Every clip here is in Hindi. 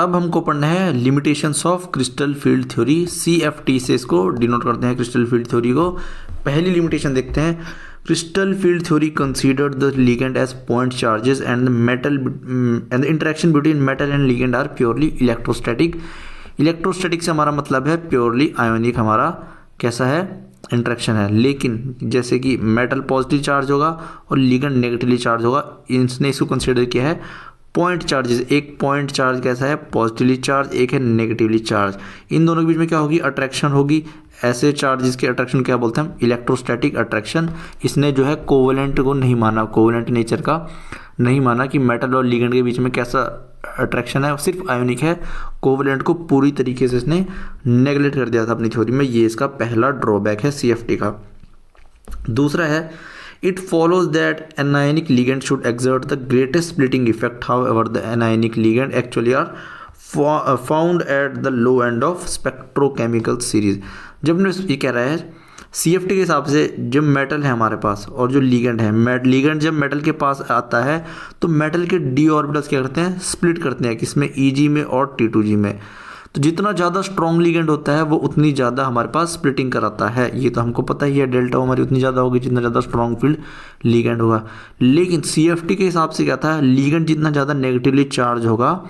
अब हमको पढ़ना है limitations of crystal field theory, CFT से इसको डिनोट करते हैं क्रिस्टल फील्ड थ्योरी को। पहली लिमिटेशन देखते हैं, crystal field theory considered the ligand as point charges and metal and interaction between metal and ligand are purely electrostatic. Electrostatic से हमारा मतलब है प्योरली आयोनिक हमारा कैसा है इंटरेक्शन है, लेकिन जैसे कि मेटल पॉजिटिव चार्ज होगा और लिगेंड नेगेटिवली चार्ज होगा, इसने इसको कंसीडर किया है पॉइंट चार्जेस। एक पॉइंट चार्ज कैसा है पॉजिटिवली चार्ज, एक है नेगेटिवली चार्ज, इन दोनों के बीच में क्या होगी अट्रैक्शन होगी। ऐसे चार्जेस की अट्रैक्शन क्या बोलते हैं हम इलेक्ट्रोस्टैटिक अट्रैक्शन। इसने जो है कोवेलेंट को नहीं माना, कोवेलेंट नेचर का नहीं माना कि मेटल और लिगेंड के बीच में कैसा अट्रैक्शन है, सिर्फ आयोनिक है। कोवेलेंट को पूरी तरीके से इसने नेगलेक्ट कर दिया था अपनी थ्योरी में, ये इसका पहला ड्रॉबैक है CFT का। दूसरा है It follows that anionic ligand should exert the greatest splitting effect. However, the anionic ligand actually are found at the low end of spectrochemical series. जब ये कह रहा है CFT के हिसाब से जब मेटल है हमारे पास और जो लिगेंड है, लिगेंड जब मेटल के पास आता है तो मेटल के d ऑर्बिटल्स क्या करते हैं स्प्लिट करते हैं, किसमें Eg में और T2G में। तो जितना ज़्यादा स्ट्रॉन्ग लिगेंड होता है वो उतनी ज़्यादा हमारे पास स्प्लिटिंग कराता है, ये तो हमको पता ही है। डेल्टा हमारी उतनी ज़्यादा होगी जितना ज़्यादा स्ट्रॉन्ग फील्ड लिगेंड होगा। लेकिन CFT के हिसाब से क्या था, लिगेंड जितना ज़्यादा नेगेटिवली चार्ज होगा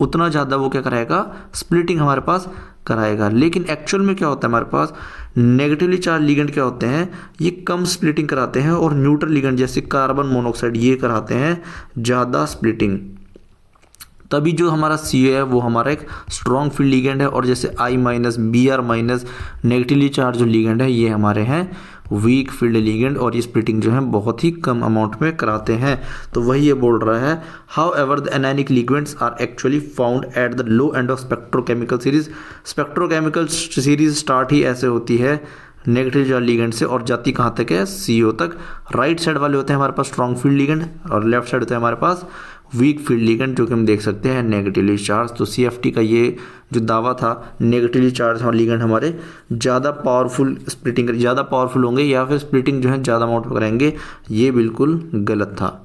उतना ज़्यादा वो क्या कराएगा स्प्लिटिंग हमारे पास कराएगा। लेकिन एक्चुअल में क्या होता है हमारे पास नेगेटिवली चार्ज लिगेंड क्या होते हैं ये कम स्प्लिटिंग कराते हैं, और न्यूट्रल लिगेंड जैसे कार्बन मोनोऑक्साइड ये कराते हैं ज़्यादा स्प्लिटिंग। तभी जो हमारा Ca है वो हमारा एक स्ट्रॉन्ग फील्ड लिगेंड है, और जैसे I minus Br minus negatively charge जो लिगेंड है ये हमारे हैं वीक फील्ड लिगेंड, और ये स्प्लिटिंग जो है बहुत ही कम अमाउंट में कराते हैं। तो वही ये बोल रहा है however the anionic ligands are actually found at the low end of spectrochemical series. Spectrochemical series start ही ऐसे होती है नेगेटिव चार्ज लिगेंड से और जाती कहाँ तक है CO तक। राइट साइड वाले होते हैं हमारे पास स्ट्रॉन्ग फील्ड लिगेंड और लेफ्ट साइड होते हैं हमारे पास वीक फील्ड लिगेंड जो कि हम देख सकते हैं नेगेटिवली चार्ज। तो CFT का ये जो दावा था नेगेटिवली चार्ज और लिगेंड हमारे ज़्यादा पावरफुल स्प्लिटिंग ज़्यादा पावरफुल होंगे या फिर स्प्लिटिंग जो है ज़्यादा अमाउंट में कराएंगे, ये बिल्कुल गलत था।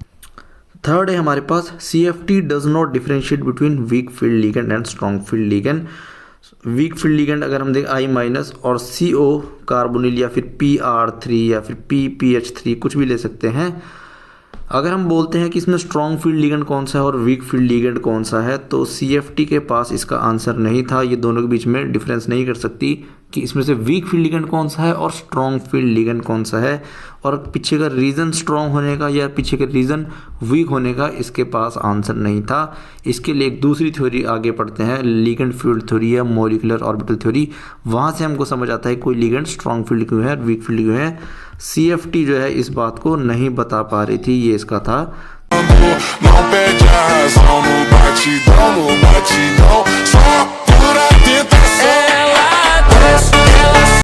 थर्ड है हमारे पास CFT does not differentiate between weak field ligand and strong field ligand. Weak field ligand अगर हम देखें I माइनस और CO कार्बोनिल या फिर PR3 या फिर PPH3 कुछ भी ले सकते हैं। अगर हम बोलते हैं कि इसमें स्ट्रॉन्ग फील्ड लिगेंड कौन सा है और वीक फील्ड लिगेंड कौन सा है, तो CFT के पास इसका आंसर नहीं था। ये दोनों के बीच में डिफरेंस नहीं कर सकती कि इसमें से वीक फील्ड लिगेंड कौन सा है और स्ट्रॉन्ग फील्ड लिगेंड कौन सा है, और पीछे का रीज़न स्ट्रॉन्ग होने का या पीछे का रीज़न वीक होने का इसके पास आंसर नहीं था। इसके लिए एक दूसरी थ्योरी आगे पढ़ते हैं, लिगेंड फील्ड थ्योरी या मॉलिक्यूलर ऑर्बिटल थ्योरी। वहाँ से हमको समझ आता है कोई लिगेंड स्ट्रॉन्ग फील्ड क्यों है और वीक फील्ड क्यों है। CFT जो है इस बात को नहीं बता पा रही थी, ये इसका था।